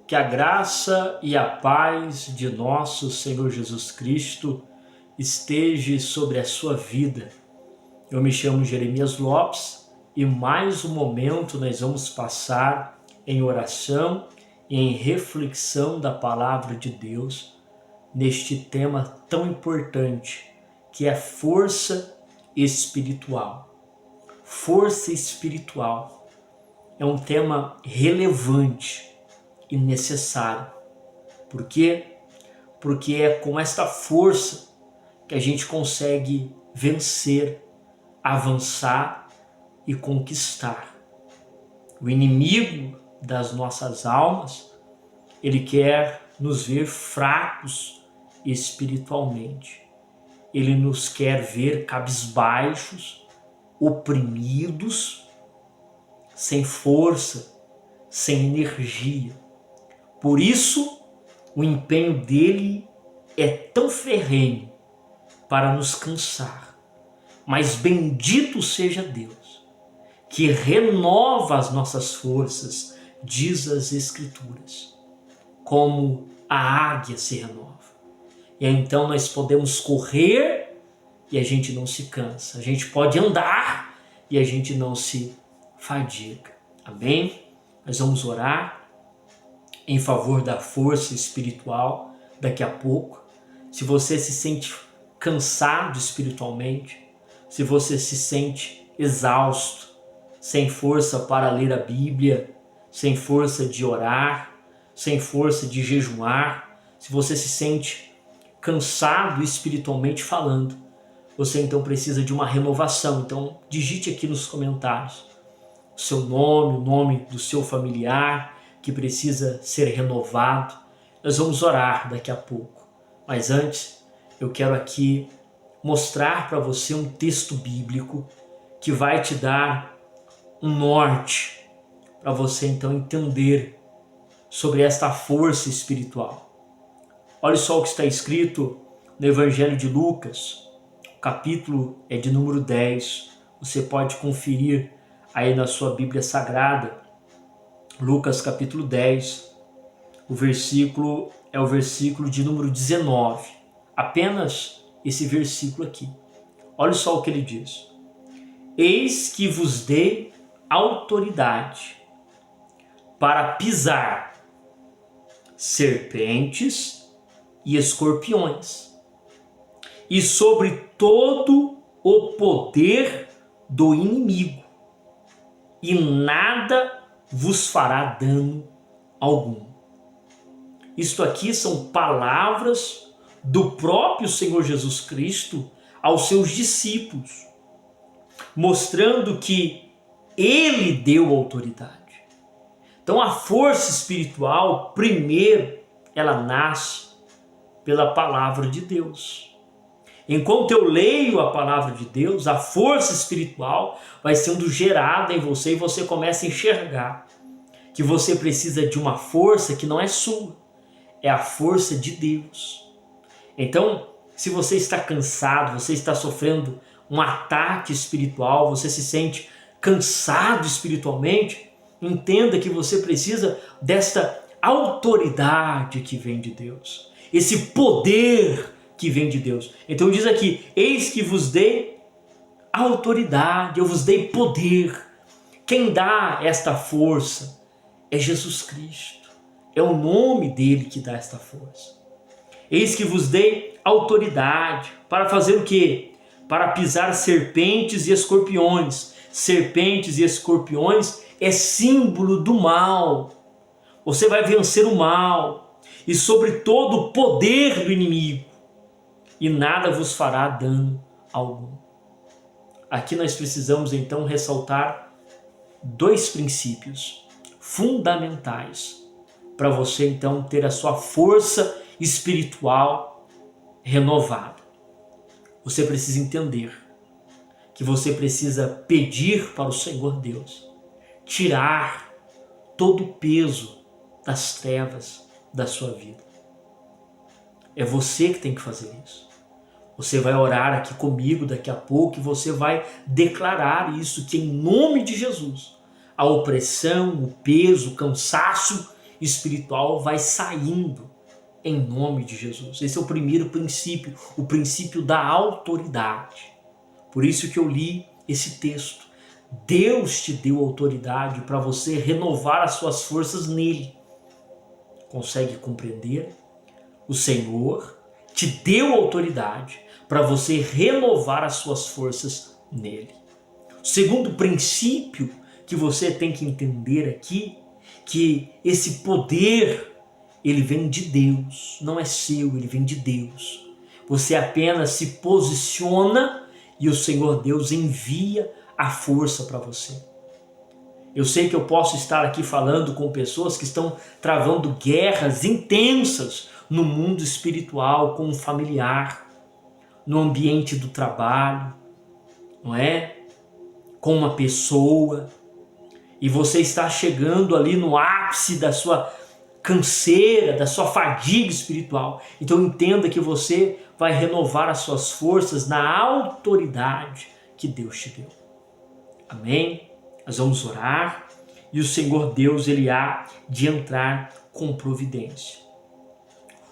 Que a graça e a paz de nosso Senhor Jesus Cristo esteja sobre a sua vida. Eu me chamo Jeremias Lopes e mais um momento nós vamos passar em oração e em reflexão da palavra de Deus neste tema tão importante que é força espiritual. Força espiritual é um tema relevante e necessário. Por quê? Porque é com esta força que a gente consegue vencer, avançar e conquistar. O inimigo das nossas almas, ele quer nos ver fracos espiritualmente. Ele nos quer ver cabisbaixos, oprimidos, sem força, sem energia. Por isso, o empenho dele é tão ferrenho para nos cansar. Mas bendito seja Deus, que renova as nossas forças, diz as Escrituras, como a águia se renova. E então nós podemos correr e a gente não se cansa. A gente pode andar e a gente não se fadiga. Amém? Nós vamos orar em favor da força espiritual daqui a pouco. Se você se sente cansado espiritualmente, se você se sente exausto, sem força para ler a Bíblia, sem força de orar, sem força de jejuar, se você se sente cansado espiritualmente falando, você então precisa de uma renovação. Então digite aqui nos comentários o seu nome, o nome do seu familiar que precisa ser renovado. Nós vamos orar daqui a pouco. Mas antes, eu quero aqui mostrar para você um texto bíblico que vai te dar um norte para você então entender sobre esta força espiritual. Olha só o que está escrito no Evangelho de Lucas, o capítulo é de número 10. Você pode conferir aí na sua Bíblia Sagrada. Lucas capítulo 10, o versículo é o versículo de número 19. Apenas esse versículo aqui. Olha só o que ele diz. Eis que vos dei autoridade para pisar serpentes e escorpiões, e sobre todo o poder do inimigo, e nada vos fará dano algum. Isto aqui são palavras do próprio Senhor Jesus Cristo aos seus discípulos, mostrando que ele deu autoridade. Então a força espiritual, primeiro, ela nasce pela palavra de Deus. Enquanto eu leio a palavra de Deus, a força espiritual vai sendo gerada em você e você começa a enxergar que você precisa de uma força que não é sua, é a força de Deus. Então, se você está cansado, você está sofrendo um ataque espiritual, você se sente cansado espiritualmente, entenda que você precisa desta autoridade que vem de Deus, esse poder que vem de Deus. Então diz aqui, eis que vos dei autoridade, eu vos dei poder. Quem dá esta força é Jesus Cristo. É o nome dele que dá esta força. Eis que vos dei autoridade para fazer o quê? Para pisar serpentes e escorpiões. Serpentes e escorpiões é símbolo do mal. Você vai vencer o mal e sobre todo o poder do inimigo, e nada vos fará dano algum. Aqui nós precisamos então ressaltar dois princípios fundamentais para você então ter a sua força espiritual renovada. Você precisa entender que você precisa pedir para o Senhor Deus tirar todo o peso das trevas da sua vida. É você que tem que fazer isso. Você vai orar aqui comigo daqui a pouco e você vai declarar isso, que em nome de Jesus, a opressão, o peso, o cansaço espiritual vai saindo em nome de Jesus. Esse é o primeiro princípio, o princípio da autoridade. Por isso que eu li esse texto. Deus te deu autoridade para você renovar as suas forças nele. Consegue compreender? O Senhor te deu autoridade para você renovar as suas forças nele. O segundo princípio que você tem que entender aqui, que esse poder, ele vem de Deus, não é seu, ele vem de Deus. Você apenas se posiciona e o Senhor Deus envia a força para você. Eu sei que eu posso estar aqui falando com pessoas que estão travando guerras intensas no mundo espiritual, com um familiar, no ambiente do trabalho, não é? Com uma pessoa, e você está chegando ali no ápice da sua canseira, da sua fadiga espiritual. Então entenda que você vai renovar as suas forças na autoridade que Deus te deu. Amém? Nós vamos orar e o Senhor Deus, ele há de entrar com providência.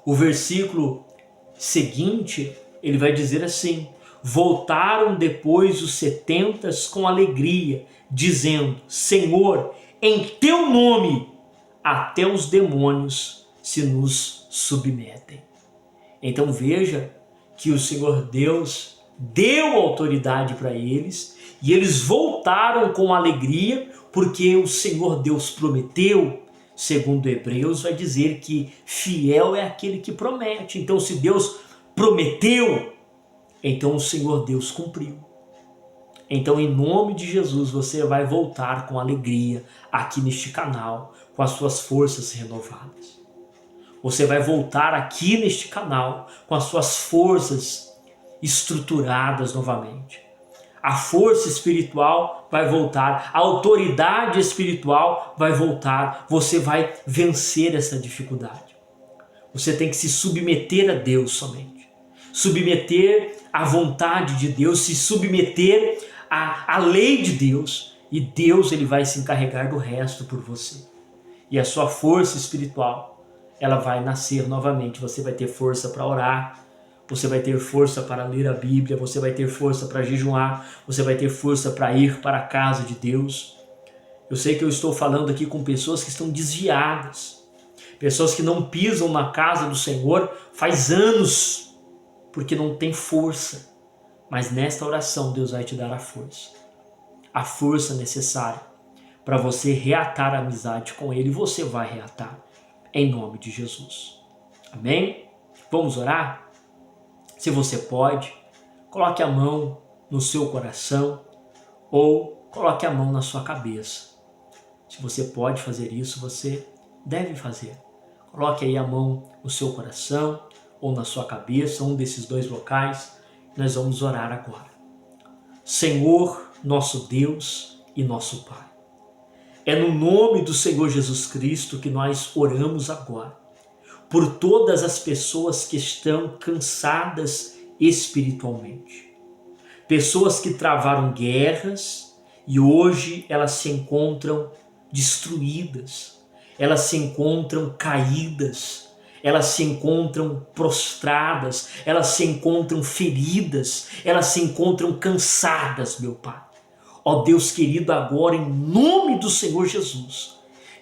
O versículo seguinte, ele vai dizer assim: voltaram depois os 70 com alegria, dizendo: Senhor, em teu nome até os demônios se nos submetem. Então veja que o Senhor Deus deu autoridade para eles e eles voltaram com alegria, porque o Senhor Deus prometeu. Segundo Hebreus vai dizer que fiel é aquele que promete. Então se Deus prometeu, então o Senhor Deus cumpriu. Então em nome de Jesus você vai voltar com alegria aqui neste canal, com as suas forças renovadas. Você vai voltar aqui neste canal com as suas forças estruturadas novamente. A força espiritual vai voltar, a autoridade espiritual vai voltar, você vai vencer essa dificuldade. Você tem que se submeter a Deus somente, submeter à vontade de Deus, se submeter à lei de Deus, e Deus ele vai se encarregar do resto por você. E a sua força espiritual, ela vai nascer novamente, você vai ter força para orar, você vai ter força para ler a Bíblia, você vai ter força para jejuar, você vai ter força para ir para a casa de Deus. Eu sei que eu estou falando aqui com pessoas que estão desviadas, pessoas que não pisam na casa do Senhor faz anos, porque não tem força. Mas nesta oração Deus vai te dar a força necessária para você reatar a amizade com Ele, e você vai reatar em nome de Jesus. Amém? Vamos orar? Se você pode, coloque a mão no seu coração ou coloque a mão na sua cabeça. Se você pode fazer isso, você deve fazer. Coloque aí a mão no seu coração ou na sua cabeça, um desses dois locais. Nós vamos orar agora. Senhor, nosso Deus e nosso Pai, é no nome do Senhor Jesus Cristo que nós oramos agora, por todas as pessoas que estão cansadas espiritualmente. Pessoas que travaram guerras e hoje elas se encontram destruídas, elas se encontram caídas, elas se encontram prostradas, elas se encontram feridas, elas se encontram cansadas, meu Pai. Ó Deus querido, agora em nome do Senhor Jesus,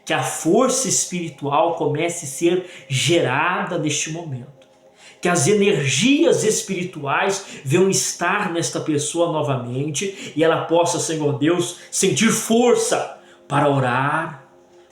que a força espiritual comece a ser gerada neste momento. Que as energias espirituais venham estar nesta pessoa novamente e ela possa, Senhor Deus, sentir força para orar,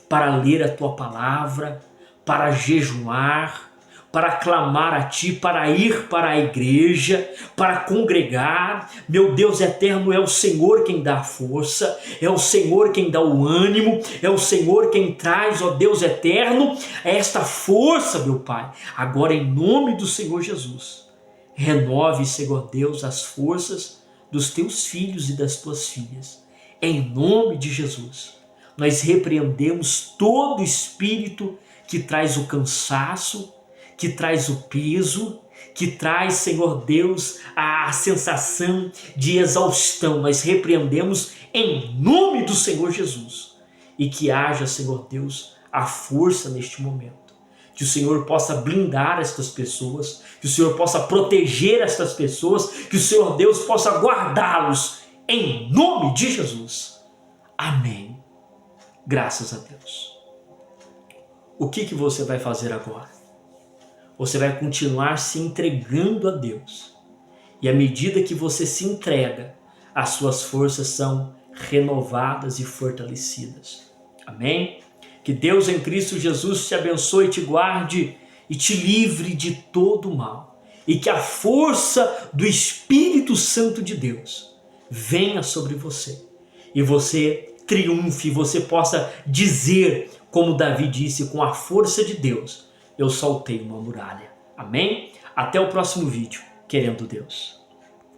para ler a Tua palavra, para jejuar, para clamar a Ti, para ir para a igreja, para congregar. Meu Deus eterno, é o Senhor quem dá a força, é o Senhor quem dá o ânimo, é o Senhor quem traz, ó Deus eterno, esta força, meu Pai. Agora, em nome do Senhor Jesus, renove, Senhor Deus, as forças dos Teus filhos e das Tuas filhas. Em nome de Jesus, nós repreendemos todo espírito que traz o cansaço, que traz o peso, que traz, Senhor Deus, a sensação de exaustão. Nós repreendemos em nome do Senhor Jesus. E que haja, Senhor Deus, a força neste momento. Que o Senhor possa blindar estas pessoas, que o Senhor possa proteger estas pessoas, que o Senhor Deus possa guardá-los em nome de Jesus. Amém. Graças a Deus. O que você vai fazer agora? Você vai continuar se entregando a Deus. E à medida que você se entrega, as suas forças são renovadas e fortalecidas. Amém? Que Deus em Cristo Jesus te abençoe, te guarde e te livre de todo mal. E que a força do Espírito Santo de Deus venha sobre você. E você triunfe, você possa dizer, como Davi disse, com a força de Deus, eu saltei uma muralha. Amém? Até o próximo vídeo, querendo Deus.